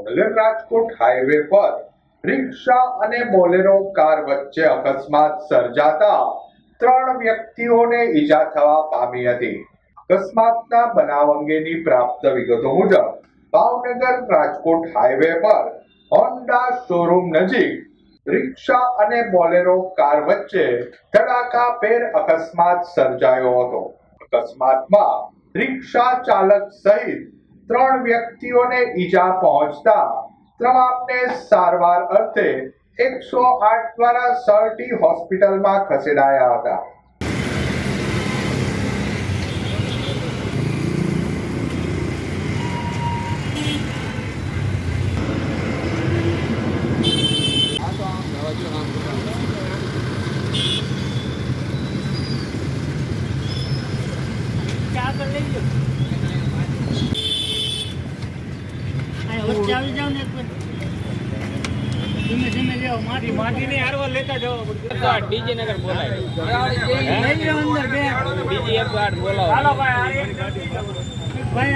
Bhavnagar Rajkot highway પર રિક્ષા અને Bolero car વચ્ચે અકસ્માત સર્જાતા 3 વ્યક્તિઓને ઈજા થવા પામી હતી। અકસ્માતના બનાવ અંગેની પ્રાપ્ત વિગતો મુજબ ભાવનગર રાજકોટ હાઈવે પર હોન્ડા શોરૂમ નજીક રિક્ષા અને બોલેરો કાર વચ્ચે ધડાકાભેર અકસ્માત સર્જાયો હતો। અકસ્માતમાં રિક્ષા ચાલક સહિત 3 વ્યક્તિઓને ઈજા પહોંચતા તમામને સારવાર અર્થે 108 દ્વારા સરટી હોસ્પિટલમાં ખસેડાયા હતા। माटी ने यार वो लेता जाओ डीजे नगर बोला डीजे एक बार बोला हेलो भाई भाई